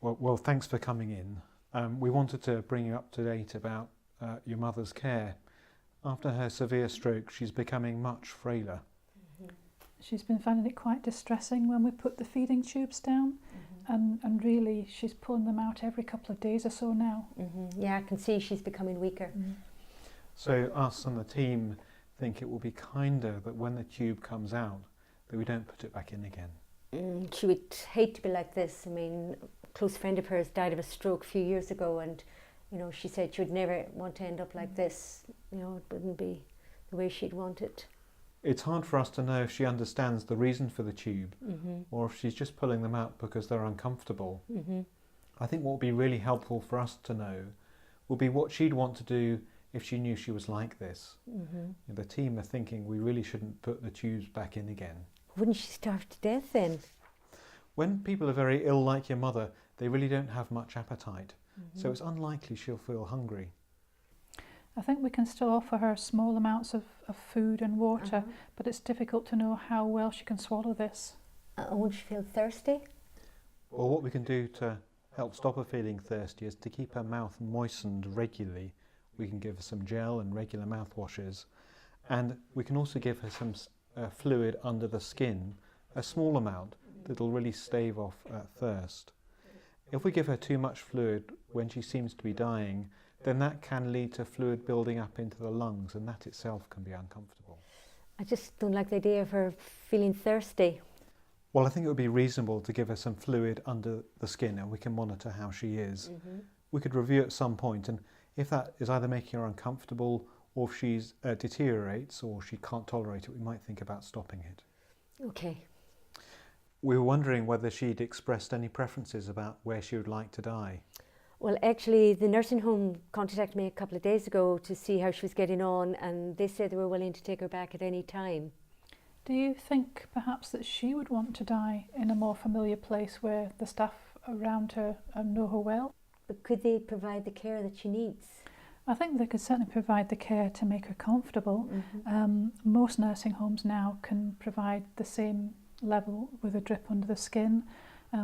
Well, thanks for coming in. We wanted to bring you up to date about your mother's care. After her severe stroke, she's becoming much frailer. She's been finding it quite distressing when we put the feeding tubes down, and really she's pulling them out every couple of days or so now. Yeah, I can see she's becoming weaker. So us and the team think it will be kinder that when the tube comes out, that we don't put it back in again. She would hate to be like this. I mean, a close friend of hers died of a stroke a few years ago, and she said she would never want to end up like this. It wouldn't be the way she'd want it. It's hard for us to know if she understands the reason for the tube, or if she's just pulling them out because they're uncomfortable. I think what would be really helpful for us to know would be what she'd want to do if she knew she was like this. The team are thinking we really shouldn't put the tubes back in again. Wouldn't she starve to death then? When people are very ill like your mother, they really don't have much appetite, so it's unlikely she'll feel hungry. I think we can still offer her small amounts of food and water, but it's difficult to know how well she can swallow this. Won't she feel thirsty? Well, what we can do to help stop her feeling thirsty is to keep her mouth moistened regularly. We can give her some gel and regular mouthwashes, and we can also give her some fluid under the skin, a small amount that'll really stave off thirst. If we give her too much fluid when she seems to be dying, then that can lead to fluid building up into the lungs, and that itself can be uncomfortable. I just don't like the idea of her feeling thirsty. Well, I think it would be reasonable to give her some fluid under the skin, and we can monitor how she is. We could review at some point, and if that is either making her uncomfortable, or if she deteriorates, or she can't tolerate it, we might think about stopping it. Okay. We were wondering whether she'd expressed any preferences about where she would like to die. Well, actually, the nursing home contacted me a couple of days ago to see how she was getting on, and they said they were willing to take her back at any time. Do you think perhaps that she would want to die in a more familiar place where the staff around her know her well? But could they provide the care that she needs? I think they could certainly provide the care to make her comfortable. Most nursing homes now can provide the same level with a drip under the skin.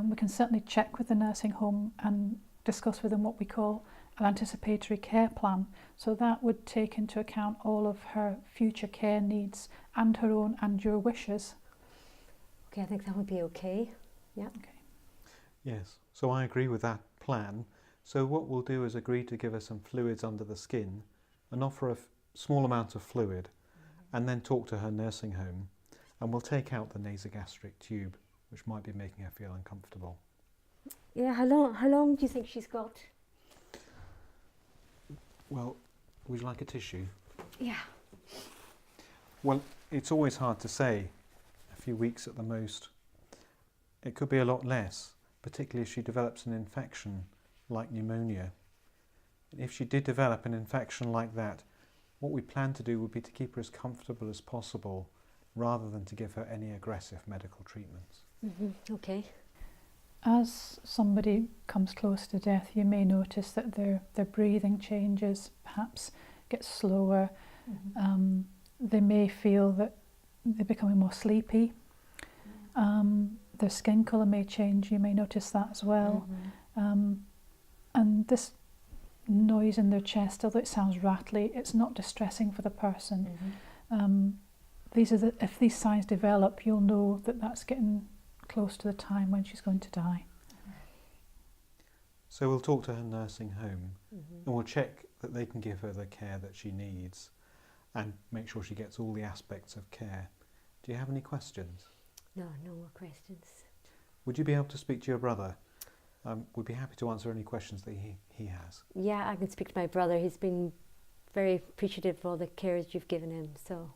We can certainly check with the nursing home and discuss with them what we call an anticipatory care plan. So that would take into account all of her future care needs and her own and your wishes. Okay, I think that would be okay. Yeah. Okay. Yes, so I agree with that plan. So what we'll do is agree to give her some fluids under the skin and offer a small amount of fluid, and then talk to her nursing home, and we'll take out the nasogastric tube, which might be making her feel uncomfortable. Yeah, how long do you think she's got? Well, would you like a tissue? Yeah. Well, it's always hard to say. A few weeks at the most. It could be a lot less, particularly if she develops an infection like pneumonia. If she did develop an infection like that, what we plan to do would be to keep her as comfortable as possible, rather than to give her any aggressive medical treatments. Okay. As somebody comes close to death, you may notice that their breathing changes, perhaps gets slower. They may feel that they're becoming more sleepy. Their skin colour may change, you may notice that as well. And this noise in their chest, although it sounds rattly, it's not distressing for the person. If these signs develop, you'll know that that's getting close to the time when she's going to die. So we'll talk to her nursing home, and we'll check that they can give her the care that she needs and make sure she gets all the aspects of care. Do you have any questions? No more questions. Would you be able to speak to your brother? We'd be happy to answer any questions that he has. Yeah, I can speak to my brother. He's been very appreciative of all the care that you've given him, so